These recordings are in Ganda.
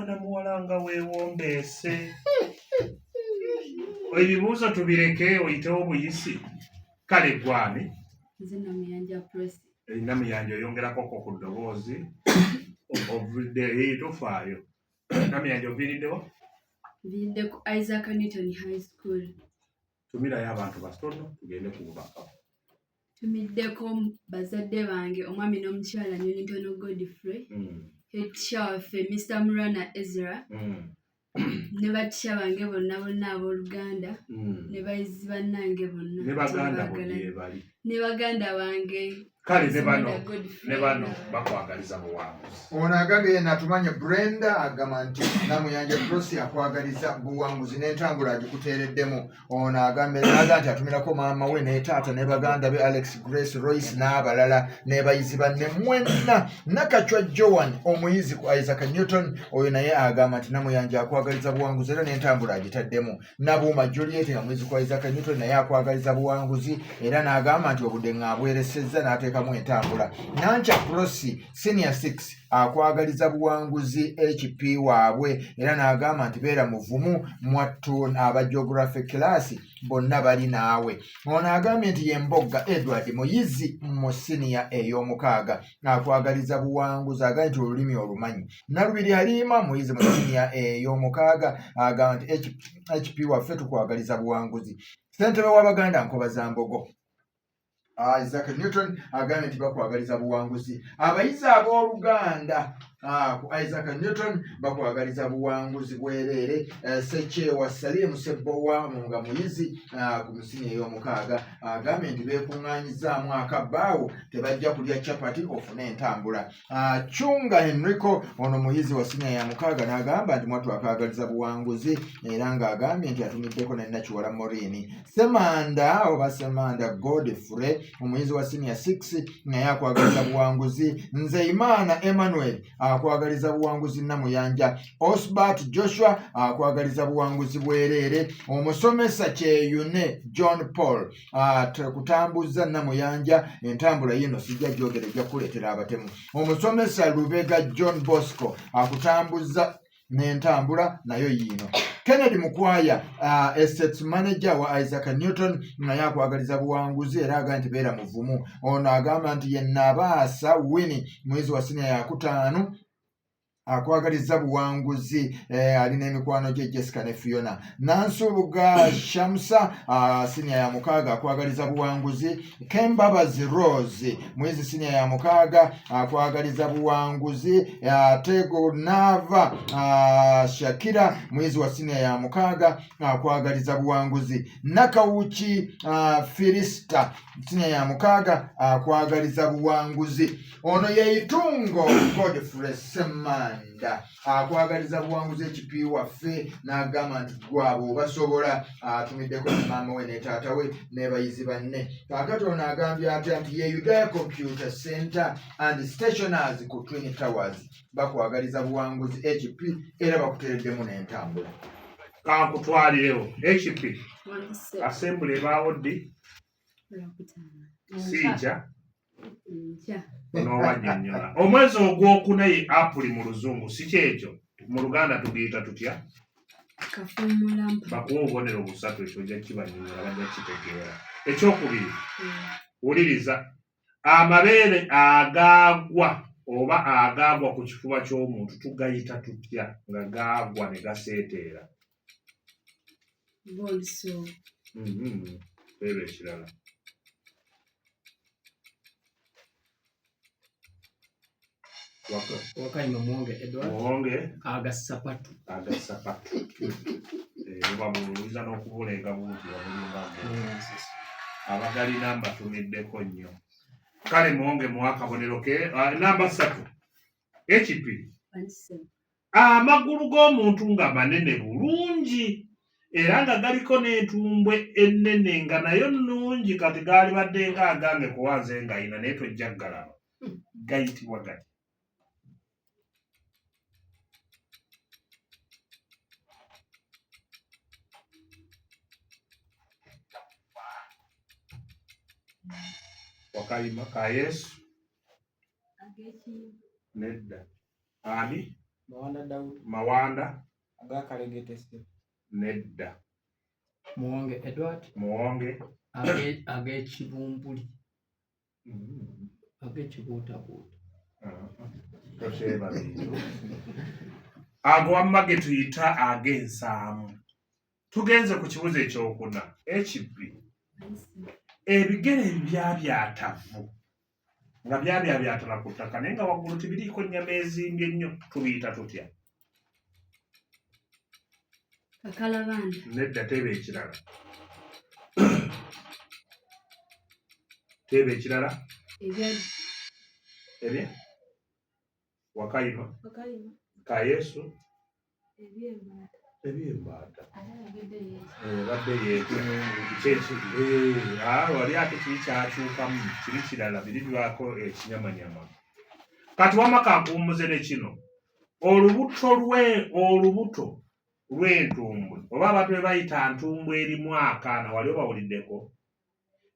mwana muwala nga weewombeese. Ebibuuzo tubireke oyitewo buyisi. Kale gwani? Nze Namuyanja Prosi. Namuyanja oyongerako ku ddoboozi. Ovudde tofaayo. Namuyanja oviiriddewo? Nviiridde ku Isaac Newton High School. Tumirayo abantu batono tugende ku bubaka. Tumiddeko bazadde bange omwami n'omukyala Newton Godfrey. Headteacher waffe Mr. Murana Ezra. Ne batisha bange bonna abooluganda. Ne bayizi bannange bonna. Ne baganda bange. Kale ne bano bakwagaliza buwanguzi. Ono agambye natumanye Brenda agamba nti Namuyanja Prosi akwagaliza buwanguzi n'entambula agikuteereddemu. Ono agambye nti atumirako maama we ne taata ne baganda be Alex Grace Royce n'abalala ne bayizi banne mwenna. Nakachwa Joan omuyizi ku Isaac Newton oyo naye agamba nti Namuyanja akwagaliza buwanguzi era n'entambula agitaddemu. Nabuuma Juliet nga muyizi ku Isaac Newton naye akwagaliza buwanguzi era n'agamba nti obudde ng'abweresezza n'ateekamu entambula. Nancha Prosi Senior 6 akwagaliza buwanguzi HP waabwe era n'agamba nti beera muvumu mwattu aba geography class bonna bali naawe. Ono agambye nti Yembogga Edward muyizi mu senior ey'omukaaga akwagaliza buwanguzi agambye nti olulimi olumanyi. Nalubiri Halima muyizi mu senior ey'omukaaga agamba nti HP waffe tukwagaliza buwanguzi. Ssentebe w'Abaganda Nkobaza Mbogo Isaac Newton agambye nti bakwagaliza buwanguzi. Abayizi abooluganda ku Isaac Newton bakwagaliza buwanguzi bwereere. Sekyewa Salim Sebowa nga muyizi ku musini ey'omukaaga agambye nti beekuŋŋaanyizaamu akabbaawo tebajja kulya capati ofune entambula. Chunga Enrico ono muyizi wa siniya ya mukaaga n'agamba nti mwattu akaagaliza buwanguzi era ng'agambye nti atumiddeko ne Nakiwala Morini. Semanda Godfrey omuyizi wa senior 6 naye akwagaliza buwanguzi. Nzeimana Emmanuel akwagaliza buwanguzi Namuyanja. Osbert Joshua akwagaliza buwanguzi bwereere. Omusomesa Kyeyune John Paul kutambuza Namuyanja entambula yino sijja gyogere ejja kuleetera abatemu. Omusomesa Lubega John Bosco akutambuza n'entambula nayo yino. Kennedy Mukwaya estate manager wa Isaac Newton naye akwagaliza buwanguzi era agamba nti beera muvumu. Ono agamba nti ye Nabaasa Winnie muyizi wa siniya ya 5 akwagaliza buwanguzi alina emikwano gye Jessica ne Fiona. Nansubuga Shamsa siniya ya mukaaga akwagaliza buwanguzi. Kembabazi Rose muyizi siniya ya mukaaga akwagaliza buwanguzi. Tego Nava Shakira muyizi wa siniya ya mukaaga akwagaliza buwanguzi. Nakawuki Filista siniya ya mukaaga akwagaliza buwanguzi. Ono ye Itungo Godfrey Semanda akwagaliza buwanguzi HP waffe n'agamba nti gwabo basobola. Atumiddeko maama we ne taata we ne bayizi banne. Kaakati ono agambye atya nti ye Udaya Computer Center and Stationers ku Twin Towers bakwagaliza buwanguzi HP era bakuteereddemu n'entambula. Kankutwalirewo HP assembly ebaawo ddi? Sijja n'owanyonnyola. Omwezi ogwokuna ye Apuli mu luzungu si kyekyo mu Luganda tugiyita tutya? Bakuwa obubonero busatu ekyo ojja kibanyonnyola bajja kitegeera. Ekyokubiri wuliriza amabeere agaagwa oba agaagwa ku kifuba ky'omuntu tugayita tutya nga gaagwa ne gaseeteera? Ebyo ekirala. Wakayima Muwonge Edward. Muwonge Agasapatu. Babuuliza n'okubulenga bungi wabulinga abagali namba tumiddeko nnyo. Kale Muwonge muwa akabonero ke. Namba 3 HP amagulu g'omuntu nga manene bulungi era nga galiko n'entumbwe ennene nga nayo nnungi kati gaali badde nga agange kuwanze nga ayina naye tojja galaba. Gayitibwa gati. Wakayima ka Yesu nedda ani Mawanda Agakalegete ssebo. nedda. Muwonge Edward. Muwonge Ag'ekibumbuli. Ag'ekibuutabuuta. Toseeba bintu. Ago wamma ge tuyita ag'ensaamu. Tugenze ku kibuzo ekyokuna. HB. Ebigere ebyabyatavu nga byabyabyatala ku ttaka naye nga waggulu tibiriiko nnyama ezimbye ennyo tubiyita tutya? Kakalabanda. Nedda teeba ekirala. Teeba ekirala? Ebya? Wakayima? Ka Yesu? Ebyembaata. Badde wali ate kiri kyakyukamu kiri kirala biri bibaako ekinyamanyama. Kati wamma kankuwummuze ne kino. Olubuto lw'entumbwe oba abantu be bayita ntumbwe erimu akaana wali obawuliddeko.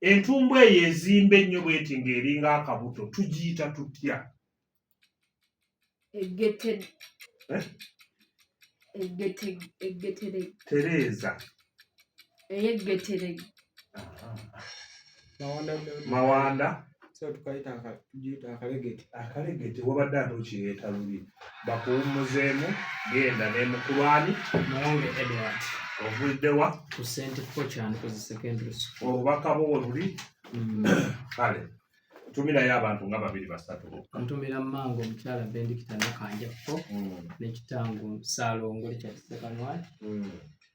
Entumbwe eyo ezimba ennyo bweti ng'eringa akabuto tugiyita tutya? Tereeza. Eyeggetere. Mawanda. So tugiyita akalegete. Akalegete wabadde ate okireeta lubi. Bakuwummuzeemu genda n'emukulwani. Muwonge Edward. Ovuddewa? Ku St. Fortune ku secondary school. Obubaka bwo buli? Kale. Tumirayo abantu nga 2-3. Ntumira Mmango omukyala Bendikita Nakanjako n'ekitango Ssaalongo Lekyakisekanwali.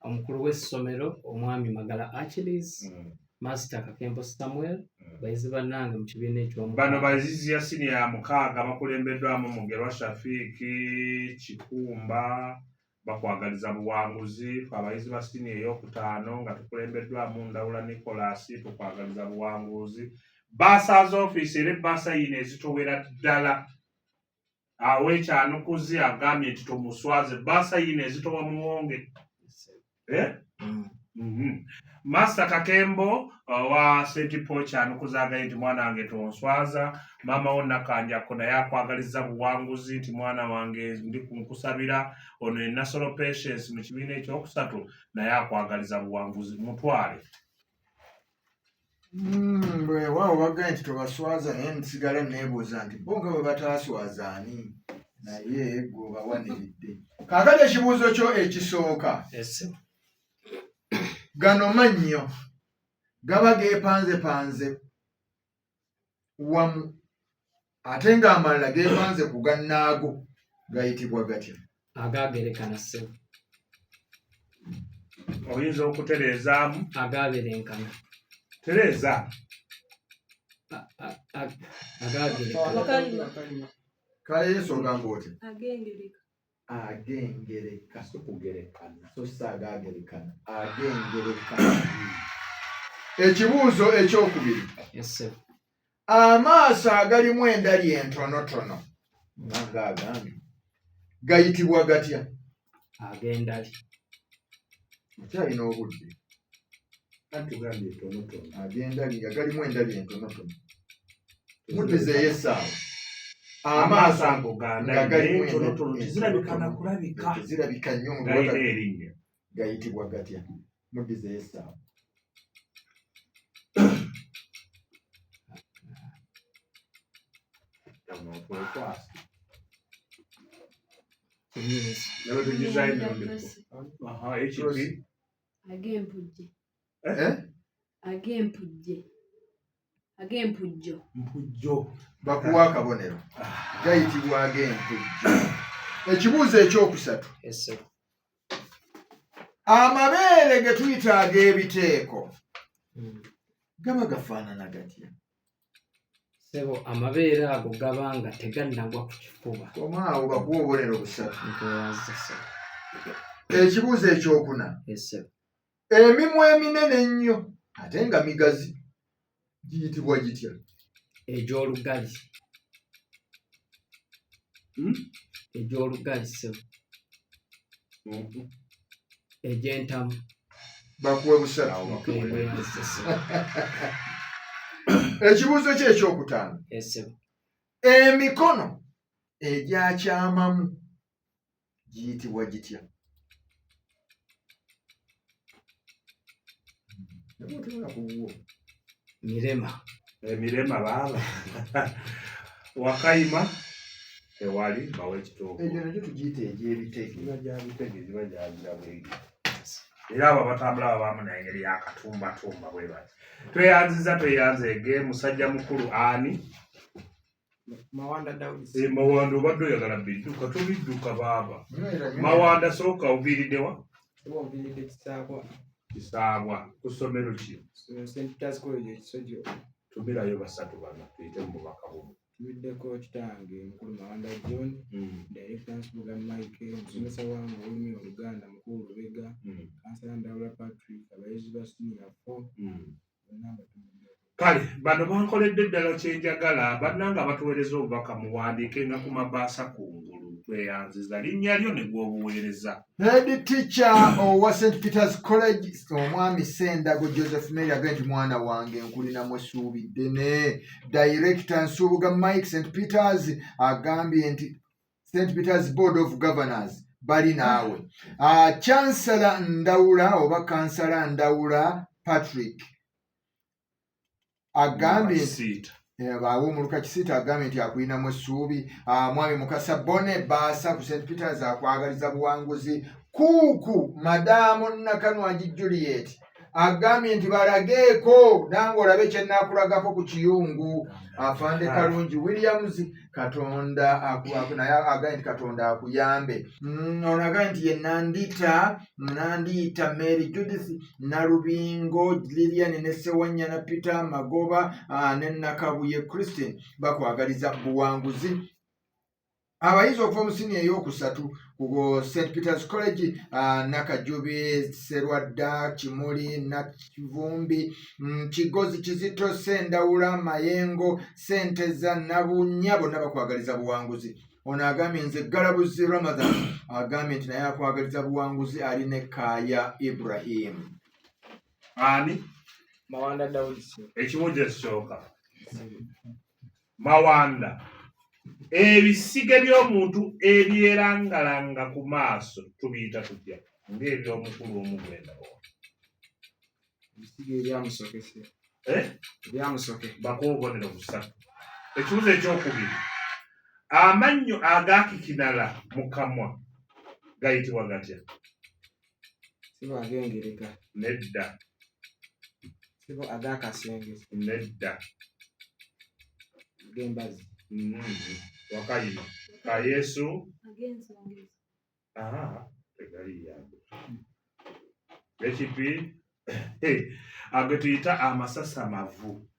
Omukulu w'essomero omwami Magala Achilles. Master Kakembo Samuel. Bayizi bannange mu kibiina eky'omu. Bano bayizi ya siniya 6 bakulembeddwamu Mugerwa Shafiiki Kikumba bakwagaliza buwanguzi. Abayizi ba siniya ey'okutaano nga tukulembeddwamu Ndawula Nicholas tukwagaliza buwanguzi. Basa's office era basa yino ezitowera ddala. Awekyanukuzi agambye nti tomuswaze basa yino ezitowa Muwonge. Master Kakembo wa St. Paul kyanukuzaagaye nti mwana wange tonswaza. Maama wo Nakanjako naye akwagaliza buwanguzi nti mwana wange ndi kunkusabira. Ono ye National Patience mu kibiina ekyokusatu naye akwagaliza buwanguzi mutwale. Bwe waawo bagambye nti tobaswaza naye nsigala neebuuza nti bo nga bwe bataaswaza ani naye gweobawaniridde. Kaakati ekibuuzo kyo ekisooka. Gano mannyo gaba geepanzepanze wamu ate ng'amalala geepanze ku gannaago gayitibwa gatya? Agaagerekana ssebo. Oyinza okutereezaamu? Agaaberenkana. Tereeza. Agaagerekana. Kale ensonga ng'oti? Agengereka. Si kugerekana. So si agaagerekana. Agengerekana. Ekibuuzo ekyokubiri. Amaaso agalimu endali entonotono nga agambye gayitibwa gatya? Ag'endali. Okyalina obudde. Atugambye tonotono. Ag'endali agalimu endali entonotono. Muddizeeyo essaawa. Amaaso ago gandali entonotono tezirabikana kulabika. Tezirabika nnyo mu gayina erinnya. Gayitibwa gatya? Muddizeeyo essaawa. Agempujjo. Bakuwa akabonero. Gayitibwa ag'empujjo. Ekibuuzo ekyokusatu. Amabeere ge tuyita ag'ebiteeko gaba gafaanana gatya? Sebo amabeere ago gaba nga tegannagwa ku kifuba. Omaawo bakuwa obubonero busatu. Ekibuuzo ekyokuna. Emimwa eminene ennyo ate nga migazi giyitibwa gitya? Egy'olugali. Egy'olugali sebo. Egy'entamu. Bakuwe busatu. Ekibuuzo kye ekyokutaano. Emikono egyakyamamu giyitibwa gitya? Mirema. Emirema baaba. Wakayima ewali bawe ekitoogo. Egyo nagyo tugiyita egy'ebitege. Giba gya bitege giba gyagira bwegi. Era abo batambula babamu n'engeri y'akatumbatumba bwe bati. Tweyanze musajja mukulu ani? Mawanda Daudi. Mawanda obadde oyagala bidduka tubidduka baaba. Mawanda sooka oviiriddewa? Oviiridde Kisaabwa ku ssomero ki? St. Peter's College Ekisojjo. Tumirayo basatu bana tuyite mu bubaka bumu. Tubiddeko kitange mukulu Mawanda John, Director Nsbuga Mike, omusomesa wange olulimi Oluganda mukulu Lubega, Kansala Ndawula Patrick, abayizi ba senior 4, bonna batumiddeko. Kale bano bankoledde ddala kyenjagala bannanga batuweereza obubaka muwandiike nga ku mabaasa kungulu tweyanziza linnya lyo ne gw'obuweereza. Head teacher owa St. Peter's College omwami Sendago Joseph Mary agambye nti mwana wange nkulinamu essuubi ddene. Director Nsubuga Mike St. Peter's agambye nti St. Peter's Board of Governors bali naawe. Chancellor Ndawula oba Kansala Ndawula Patrick agambye nti aw'omuluka Kisiita agambye nti akulinamu essuubi. Mwami Mukasa Bone Baasa ku St. Peter's akwagaliza buwanguzi. Kuuku Madaamu Nakanwagi Juliet agambye nti balageeko nange olabe kye nnaakulagako ku kiyungu. Afande Kalungi Williams Katonda naye agambye nti Katonda akuyambe. Ono agambye nti ye Nandiyita Mary Judith Nalubingo Lilian ne Sewanyana Peter Magoba ne Nakabuye Christine bakwagaliza buwanguzi. Abayizi okuva mu siniya ey'okusatu ku St. Peter's College Nakajubi Serwadda Kimuli Nakivumbi Kigozi Kizito Sendawula Mayengo Senteza Nabunya bonna bakwagaliza buwanguzi. Ono agambye nze Galabuzi Ramadan agambye nti naye akwagaliza buwanguzi ali ne Kaaya Ibrahim. Ani? Mawanda Daudi. Ekibuuzo ekisooka. Mawanda. Ebisige by'omuntu ebyerangalanga ku maaso tubiyita tutya? Ng'ebyomukulu omugwenda. Ebisige ebyamusokese. Ebyamusoke. Bakoobonero busatu. Ekibuuzo ekyokubiri. Amannyo agaakikinala mu kamwa gayitibwa gatya? Sibo ag'engereka. Nedda. Sibo ag'akasenge. Nedda. Gembazi. Wakayima. Ka Yesu. Ag'ensonga. Tegali yange. Ekipi. Ago tuyita amasasa mavu.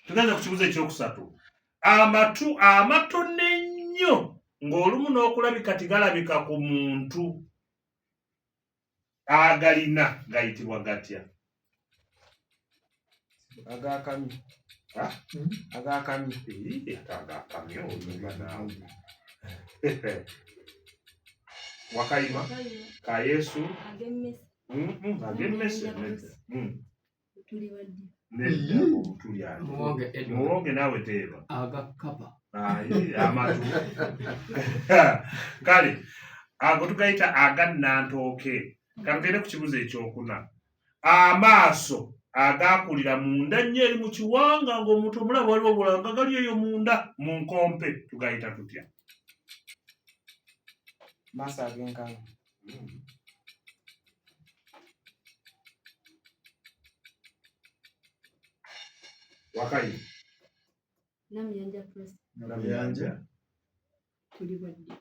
Tugenda ku kibuuzo ekyokusatu. Amatu amatono ennyo ng'olumu n'okulabika tigalabika ku muntu agalina gayitibwa gatya? Agaakamyu. Agaakamyu. Agaakamyu olumba naawe. Wakayima. Ka Yesu. Ag'emmese. Nedda obutuli ali. Muwonge naawe teeba. Agakapa. Amatu. Kale ago tugayita agannantooke. Kangende ku kibuuzo ekyokuna. Amaaso agaakulira munda nnyo eri mu kiwanga ng'omuntu omulamu waliwo obulanga gali eyo munda mu nkompe tugayita tutya? Maaso ag'enkanga. Wakayima. Namuyanja Press. Namuyanja. Tuli badde.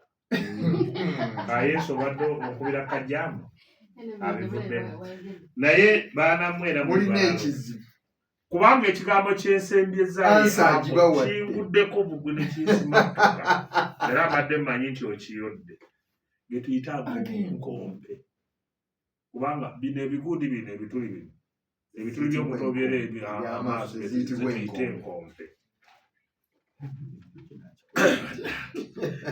Ka Yesu obadde okubira kajjambo. Abivuddemu. Naye baanamwera mulina ekizibu. Kubanga ekigambo ky'ensembyezaayo kinguddeko bugwi ne kinsimatuka. Era abadde mmanyi nti okiyodde. Ge tuyita ag'enkompe. Kubanga bino ebigundi bino ebituli bino. Ebituli by'omuntu obyera amaaso ziyitibwa enkompe.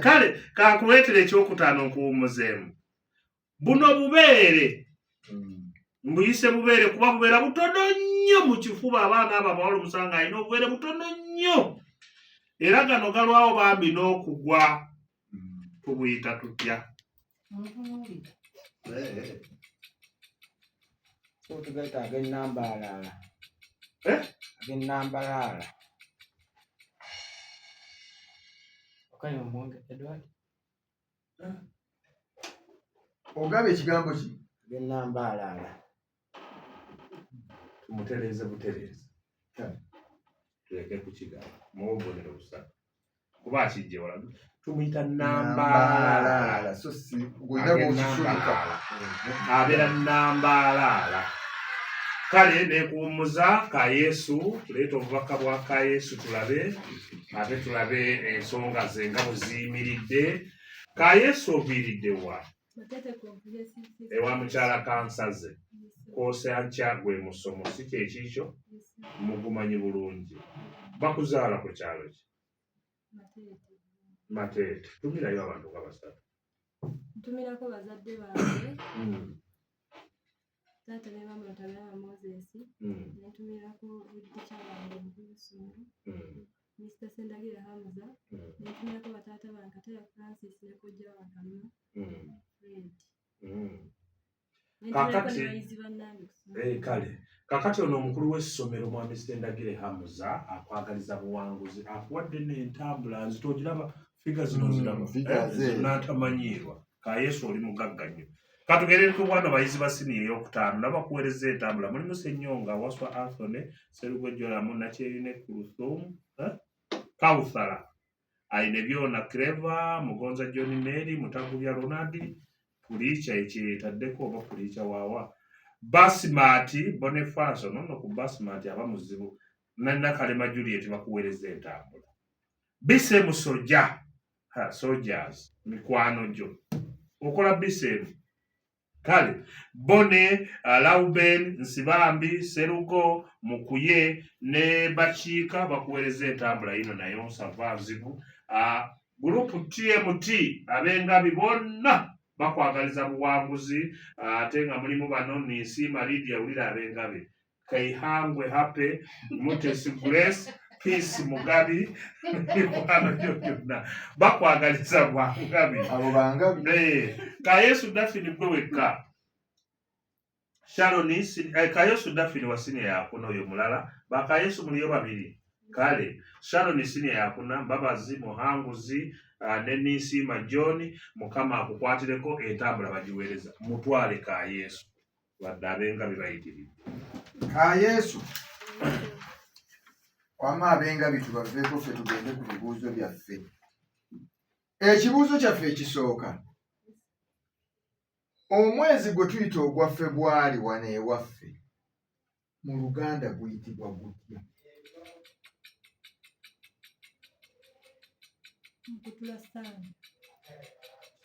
Kale kakuleetera ekyokutaano nkuwummuzeemu. Buno bubeere mbuyise bubeere kuba bubeera butono nnyo mu kifuba abaana abo abawala omusanga alina obubeere butono nnyo. Era gano galwawo bambi n'okugwa tubuyita tutya? So tugayita ag'ennambalaala. Ag'ennambalaala. Okanye omwonge Edward. Ogamba ekigambo ki? Ag'ennambalaala. Tumutereeze butereeze. Tuleke kukigamba. Muwobonero busatu. Kuba akijje walaga. Tumuyita nnambalaala. So si gwina bw'okisulika. Abeera nnambalaala. Kale neekuwummuza ka Yesu, tuleeta obubaka bwa ka Yesu tulabe, ate tulabe ensonga ze nga bwe ziyimiridde. Ka Yesu oviiridde wa? Ewa mukyala kansaze. Kwosankya gwe musomo si kyekikyo mugumanyi bulungi. Bakuzaala ku kyalo ki? Mateete. Tumirayo abantu nga basatu. Ntumirako bazadde bange. Taata ne maama Lutabala Moses. Netumirako Buddicha wange omukulu w'essomero. Mr. Sendagira Hamza. Netumirako bataata bange Kataya Francis ne kojja wa Kanuma. Fred. Kale kakati ono omukulu w'essomero mwami Sendagira Hamza akwagaliza buwanguzi akuwadde n'entambula nzitogiraba figa zino ziraba n'atamanyiirwa ka Yesu oli mugagga nnyo. Katugere ku bwana bayizi ba siniya ey'okutaano nabakuweereza entambula mulimu Ssenyonga Waswa Anthony Serugwejjolamu Nakyerine Kurusumu Kawusala Aine Byona Clever Mugonza John Mary Mutagubya Ronald Pulicha ekiyetaddeko oba Pulicha waawa Basimati Boniface nono ku Basimati abamuzibu Nakalema Juliet bakuweereza entambula. Bisemu Soja Soldiers mikwano gyo okola bisemu. Kale Bone Lauben Nsibambi Serugo Mukuye ne Bakiika bakuweereza entambula ino nayo nsavaazibu. Gurupu TMT abengabi bonna bakwagaliza buwanguzi ate nga mulimu bano Nisima Lydia Ulira abengabi Kaihangwe Hape Mutesi Grace Peace Mugabi byonna bakwagaliza bwangabi abo bangabi. Ka Yesu Dafini gwe wekka Sharon ka Yesu Dafini wasini yakuna oyo mulala baka Yesu muliyo babiri. Kale Sharon sini yakuna Mbabazi Muhanguzi ne Nisima John Mukama akukwatireko entambula bagiweereza mutwale ka Yesu wadde abengabi bayitiridde. Ka Yesu wama abengabi tubaveeko ffe tugende ku bibuuzo byaffe. Ekibuuzo kyaffe ekisooka, omwezi gwe tuyita ogwa February wano ewaffe mu Luganda guyitibwa gutya?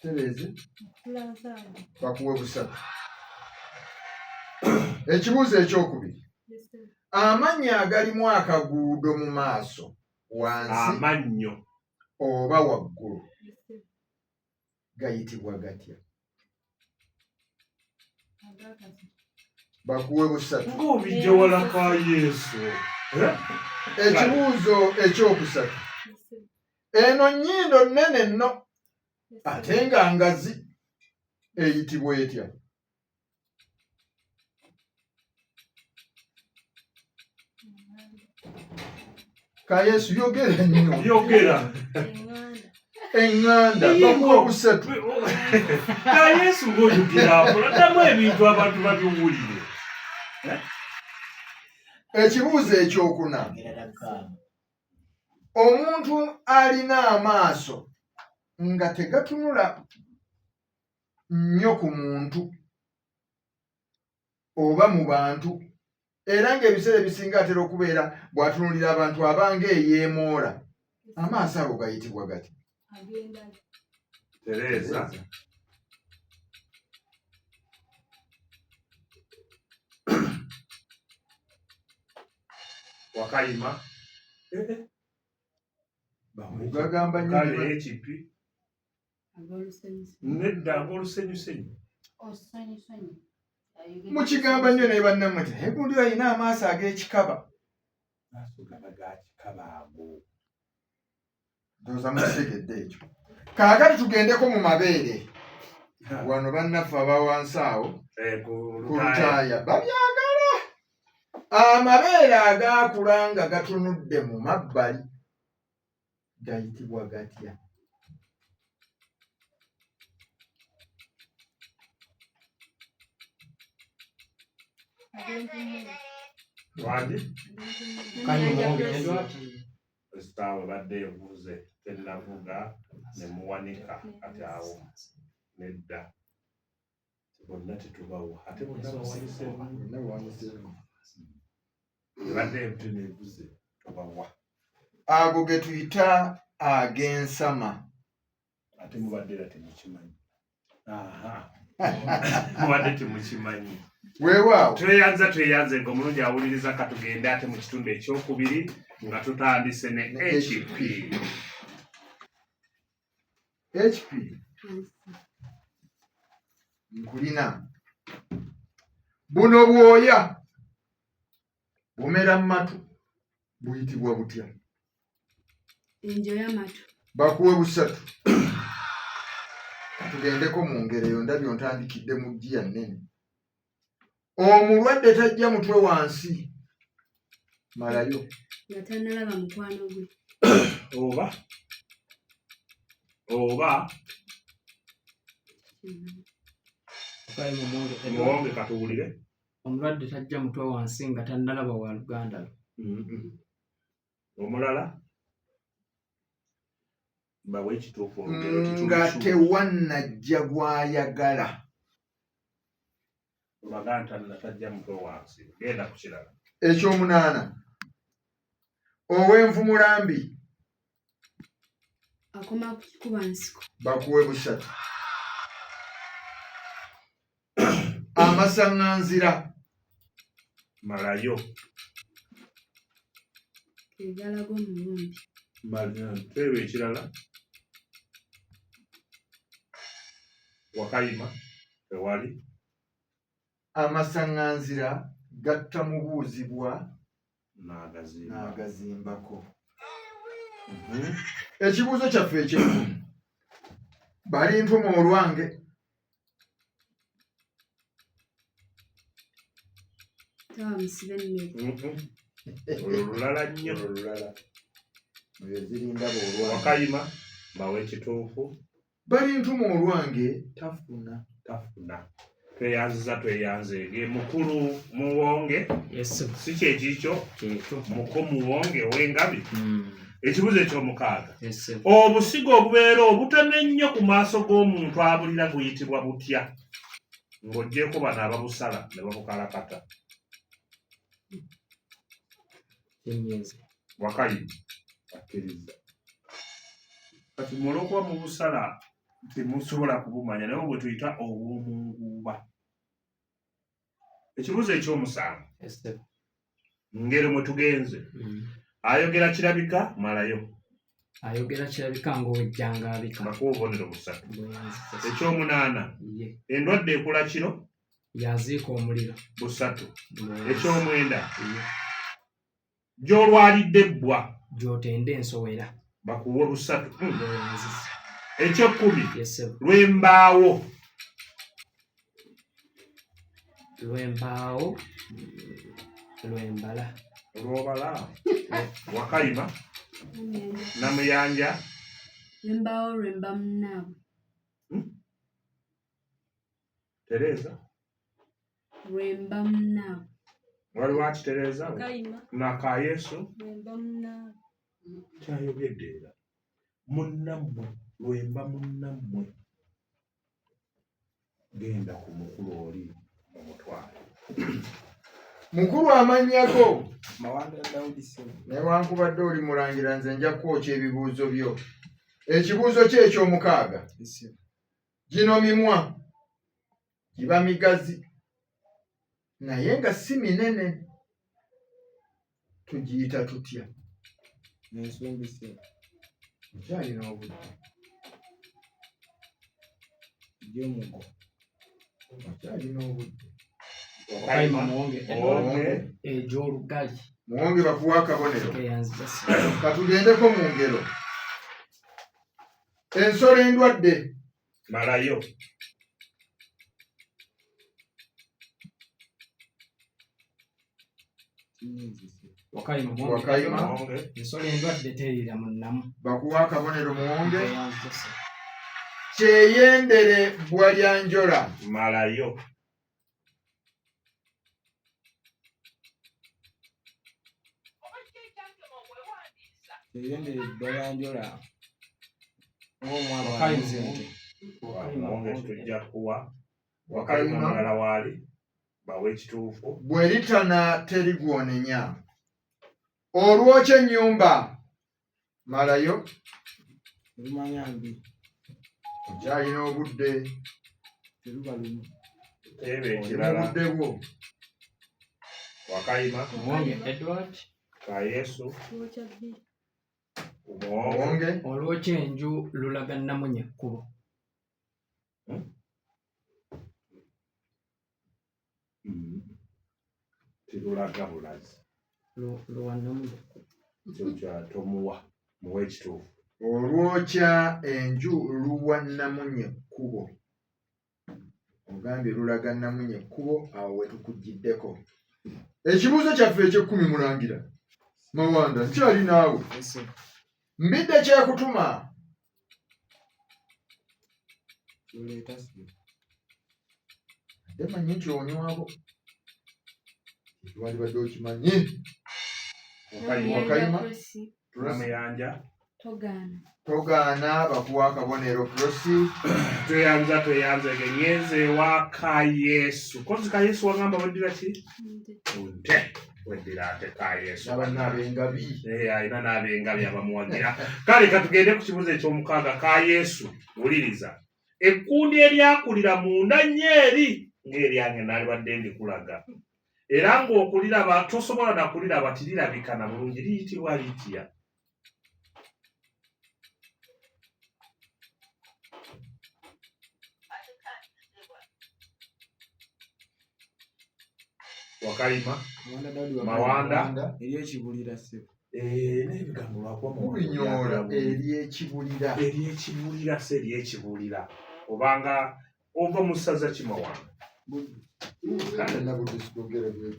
Terezi bakuwe busatu. Ekibuuzo ekyokubiri, amannya agalimu akaguudo mu maaso wansi amannyo oba waggulu gayitibwa gatya? Bakuwe busatu. ng'obijja wala ka Yesu. Ekibuuzo ekyokusatu, eno nnyindo nnene nno ate nga ngazi eyitibwa etya? Ka Yesu yogera nnyo. Yogera. Eŋŋanda bakuwe busatu. Ka Yesu ng'oyogera akoladamu ebintu abantu babiwulire. Ekibuuzo ekyokuna, omuntu alina amaaso nga tegatunula nnyo ku muntu oba mu bantu era ng'ebiseera ebisinga atera okubeera bw'atunulira abantu abanga eyeemoola, amaaso ago gayitibwa gati? Tereza. Wakayima. Gagamba nnyo Kale ekipi. Nedda ag'olusenyusenyu. mukigamba nnyo naye bannammwe nti egundi alina amaaso ag'ekikaba. Maaso gaba ga kikaba ago. Ndowooza mukitegedde ekyo. Kaakati tugendeko mu mabeere. wano bannaffe abawansi awo ku ku lutaaya babyagala. Amabeere agaakula nga gatunudde mu mabbali gayitibwa gatya? wandi esitaawe badde ebuuze tennavuga ne muwanika ate awo nedda bonna tetubawa ate bonna bawanisemu ebadde ebuteneebuze tobawa ago ge tuyita ag'ensama. ate mubadde era temukimanyi. mubadde temukimanyi. Weewaawo tweyanze ng'omulungi awuliriza katugende ate mu kitundu ekyokubiri nga tutandise ne HP. HP nkulina buno bwoya bumera mu matu buyitibwa butya? Enjo y'amatu. Bakuwe busatu. Tugendeko mu ngero eyo ndabyo ntandikidde mu ggiya nnene. Omulwadde tajja mutwe wansi. Malayo. Nga tannalaba mukwano gwe. oba muwonge katuwulire. Omulwadde tajja mutwe wansi nga tannalaba wa luganda lwe. Omulala bawe ekituufu nga tewannajja gw'ayagala. Baganda tajja mutwe wansi. Genda ku kirala. Ekyomunaana ow'envumulambi akoma ku kikuba nsiko. Bakuwe busatu. Amasaŋŋanzira malayo. Egalaga omulumbi. Teeba ekirala. Wakayima tewali. Amasaŋŋanzira gatta mubuuzibwa n'agazimbako. Ekibuuzo kyaffe eky'ekkumi. Bali ntuma olwange. Tawa musibe nnyo. Olulala nnyo. Oyo zirinda olwange. Wakayima bawe ekituufu. Bali ntuma olwange tafuna. Tweyanzeege mukulu muwonge. Si kyekikyo muwonge ow'engabi. Ekibuuzo eky'omukaaga. Obusigo obubeera obuteme ennyo ku maaso g'omuntu abulira guyitibwa butya? Ng'oggyeko bano ababusala ne babukalakata. Wakayima akkiriza. Kati mulwokuba mu busala temusobola kubumanya naye bwe tuyita obw'omunguuba. Ekibuuzo eky'omusanvu. Ngero mwe tugenze. Ayogera kirabika malayo. Ayogera kirabika ng'owejjangaabika. Bakuwa obubonero busatu. Ekyomunaana. Endwadde ekula kiro. Yaziika omuliro. Busatu. Ekyomwenda. Gy'olwalidde ebbwa. Gy'otenda ensowera. Bakuwa busatu. Eky'ekkumi. Lwembaawo. Lwembala. Olwobala. Wakayima. Namuyanja. Lwembaawo lwemba munnaabwe. Tereza. Lwemba munnaabwe. Waliwo ati Tereza. Naka Yesu. Lwemba munnaabwe. Kyayogedde era. Munnammwe. Lwemba munnammwe. Genda ku mukulu oli omutwale. Mukulu amannya go. Mawanda Daudi Semu. Newankubadde oli mulangira nze nja kwokya ebibuuzo byo. Ekibuuzo kye eky'omukaaga. Gino mimwa. Giba migazi. Naye nga si minene. Tugiyita tutya? Ensumbi se. Okyalina obudde. Gy'omugo. Okyalina obudde. Wakayima muwonge. Egy'olugali. Muwonge bakuwa akabonero. Eyanziza. Katugendeko mu ngero. Ensolo endwadde. Malayo. Wakayima Wakayima. Muwonge. ensolo endwadde teriira munnamu. bakuwa akabonero Muwonge. Teyanzise. Kyeyendere Bwalyanjola. Malayo. Kyeyendere Bwalyanjola. Wakayima. Muwonge tujja kuwa. Wakayima. Wakayima mulala waali. Bawe ekituufu. Bweritana teri gw'onenya. Olwokya ennyumba. Malayo. Terumanya mbi. Okyalina obudde. Teruba lumu. Ebe Olina ekirala. obudde bwo. Wakayima. Muwonge Edward. Kayesu. Lwokya bbiri. Muwonge. Muwonge. Olwokya enju lulaga Namunya ekkubo. Tirulaga bulazi. Luwa Namunya ekkubo. Kyo tomuwa. Muwe ekituufu. Olwokya enju luwa Namunya ekkubo. Ogambye lulaga Namunya ekkubo, awo wetukugiddeko. Ekibuuzo kyaffe eky'ekkumi Mulangira. Mawanda nkyali naawe. Ese. Mbidde kyekutuma. Tuleeta si. Ate manyi nti onywako. Wali badde okimanyi. Wakayima. Namuyanja. Togaana bakuwa akabonero Prosi. Tweyanza genyenze waka Yesu. Kozi ka Yesu wagamba weddira ki? Nte. Weddira ate ka Yesu. N'abanna ab'engabi. Alina n'ab'engabi abamuwagira. Kale katugende ku kibuzo eky'omukaaga ka Yesu. Wuliriza. Ekkundi eryakulira munda nnyo ng'eryange naalibadde ndikulaga. Era ng'okuliraba tosobola na kuliraba tirirabika na bulungi liyitibwa litya. Wakayima. Mawanda. Ery'ekibulira ssebo. N'ebigambo lwakuba Kubinyoola ery'ekibulira. ery'ekibulira se ery'ekibulira. Obanga ova mu ssaza ki Mawanda. Nabudde sikogera bwe.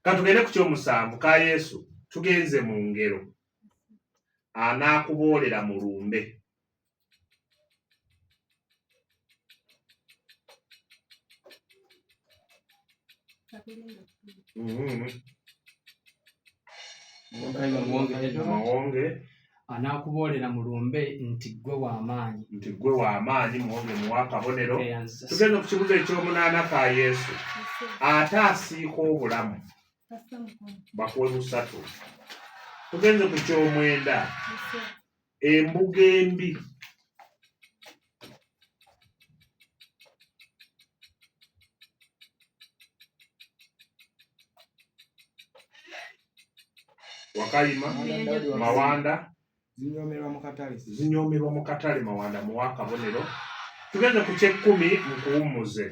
Katugende ku ky'omusanvu ka Yesu tugenze mu ngero. Anaakuboolera mu lumbe. Wakayima Muwonge Edward. Muwonge. Anaakuboolera mu lumbe nti ggwe w'amaanyi. Nti ggwe w'amaanyi Muwonge muwa akabonero. Teyanzise. Tugeze ku kibuzo eky'omunaana ka Yesu. Ate asiika obulamu. Bakuwe busatu. Tugenze ku ky'omwenda. Embuga embi. Wakayima. Mawanda. Zinyoomerwa mu katale. Zinyoomerwa mu katale Mawanda muwa akabonero. Tugeze ku ky'ekkumi mu kuwummuze.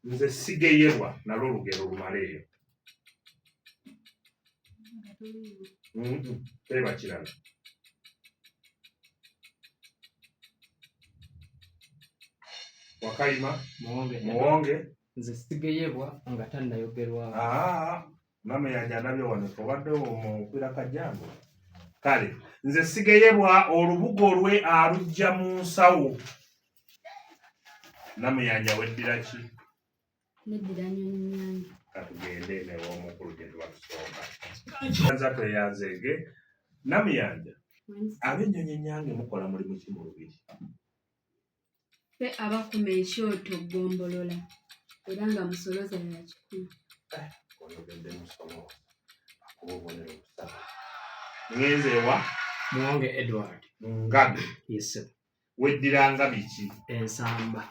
Nze sigeyerwa nalwo olugero lumaleeyo. Teba kirala. Wakayima. Muwonge. Nze sigeyebwa nga tannayogerwako. Namuyanja nabyo wano obadde omukwira kajjango. Kale nze sigeyebwa olubugo lwe alujja mu nsawo. Namuyanja weddira ki? Neddira Nnyonyi. Katugende n'ew'omukulu gye tuba tusooka. Yanza tweyanzeege. Namuyanja ab'ennyonyi ennyange mukola mulimu ki mu lubiri? Ffe abakuma ekyoto ggombolola era nga musoloza ya kikulu. Oyogedde musoloza. Akuba obubonero busatu. Ngenze wa? Muwonge Edward. Ngabi. Yes. Weddiranga biki? Ensamba.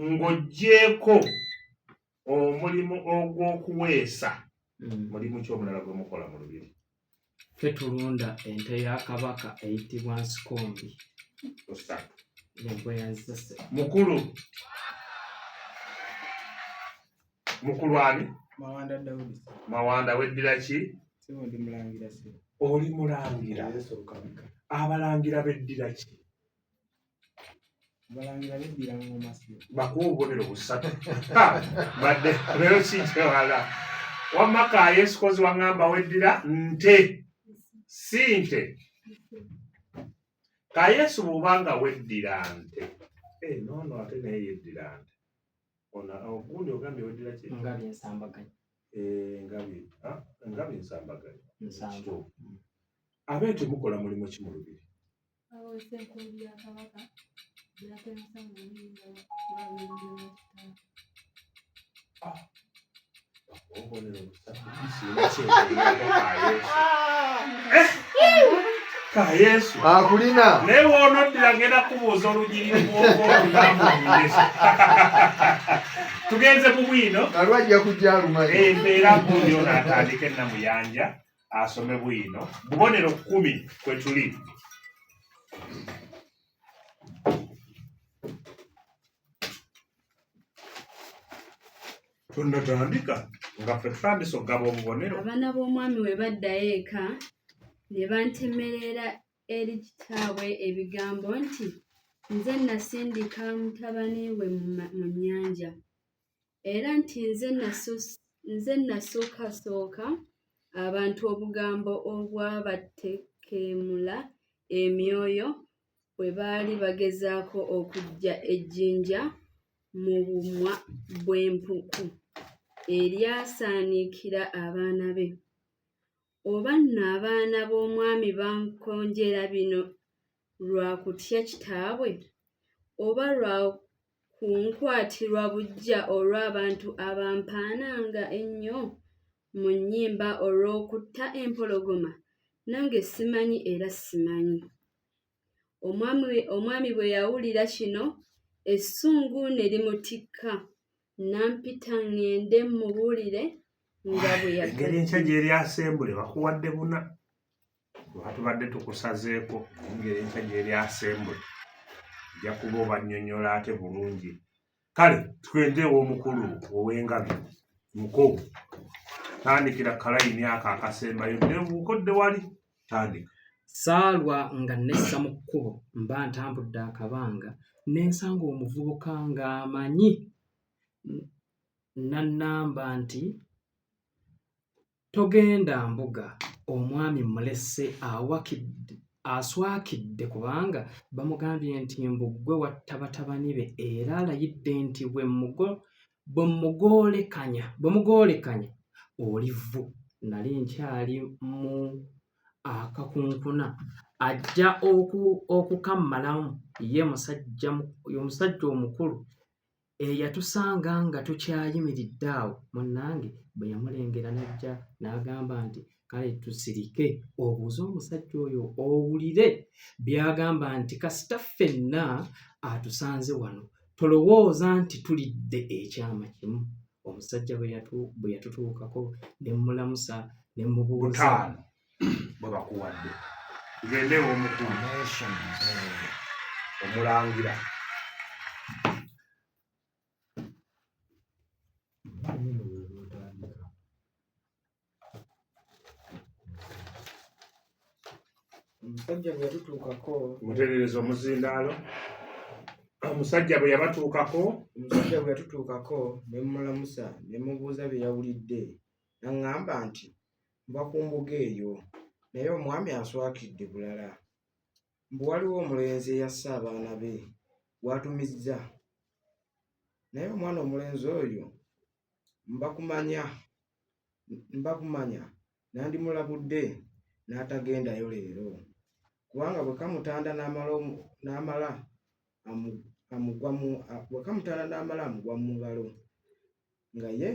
Ng'oggyeko omulimu ogw'okuweesa. Mulimu ki omulala gwe mukola mu lubiri? Ffe tulunda ente ya Kabaka eyitibwa Nsikombi. Osatu. Nkweyanzise. Mukulu. Mukulu ani? Mawanda Daudi. Mawanda weddira ki? Sebo ndi mulangira sebo. Oli mulangira. Abalangira beddira ki? Abalangira beddira ngoma sio. Bakuwa obubonero busatu. Badde leero kinkyewala. Wamma Kayesu kozi waŋŋamba weddira nte si nte. Kayesu bw'obanga weddira nte. Noono ate naye yeddira nte. Ogundi ogambye weddira ki? Ngabi ensambaganya. Ngabi nsambaganya. Abe temukola mulimu ki mu lubiri? Awo Ssenkulu ya Kabaka yatemesa mu luyimba lw'ab'enjolo kitaawe. Obubonero busatu kisiina kyekolerako Kayesu. Akulina. Naye woonoddira ngenda kubuuza olugiriri bw'olugambulire. Tugenze mu bwino. Alwajja kujja alumanyi. Embeera gundi ono atandike Namuyanja asome bwino. Bubonero 10 kwe tuli. Tonnatandika nga ffe tutandise okugaba obubonero. Abaana b'omwami we baddayo eka ne bantemerera eri kitaabwe ebigambo nti nze nasindika mutabani we mu nnyanja era nti nze nasooka abantu obugambo obwabatekeemula emyoyo bwe baali bagezaako okuggya ejjinja mu bumwa bw'empuku eryasaanikira abaana be. Oba nno abaana b'omwami bankonjera bino lwa kutya kitaabwe oba lwa kunkwatirwa buggya olw'abantu abampaananga ennyo mu nnyimba olw'okutta empologoma, nange simanyi era simanyi. Omwami bwe yawulira kino essungu ne limutikka, nampita ŋŋende mmubuulire nga bwe Engeri yagadde. enkya gy'eryasembule bakuwadde buna. Lwa tubadde tukusazeeko engeri enkya gy'eryasembule. Ojja kuba obannyonnyola ate bulungi. Kale twende ew'omukulu ow'engabi. Muko. Tandikira kalayini ako akasembayo ne bukodde wali. Tandika. Saalwa nga nessa mu kkubo mba ntambudde akabanga ne nsanga omuvubuka ng'amanyi n'annamba nti togenda mbuga, omwami mulese aswakidde kubanga bamugambye nti mbu ggwe watta batabani be era alayidde nti bwe mugoolekanya olivvu. Nali nkyali mu akakunkuna ajja okukammalamu ye omusajja omukulu eyatusanga nga tukyayimiridde awo. Munnange bwe yamulengera n'ajja n'agamba nti kale tusirike obuuze omusajja oyo owulire by'agamba nti kasita ffenna atusanze wano tolowooza nti tulidde ekyama kimu. Omusajja bwe yatutuukako ne mmulamusa ne mmubuuza. 5 bwe bakuwadde. Tugende ew'omukulu. Omulangira. Omusajja bwe yatutuukako. Mutereereza omuzindaalo. Omusajja bwe yatutuukako ne mmulamusa ne mubuuza bye yawulidde. N'aŋŋamba nti mba ku mbuga eyo naye omwami aswakidde bulala. Mbu waliwo omulenzi eyasse abaana be gw'atumizza. Naye omwana omulenzi oyo mba kumanya nandimulabudde n'atagendayo leero. Kubanga bwe kamutanda n'amala amugwa mu ngalo nga ye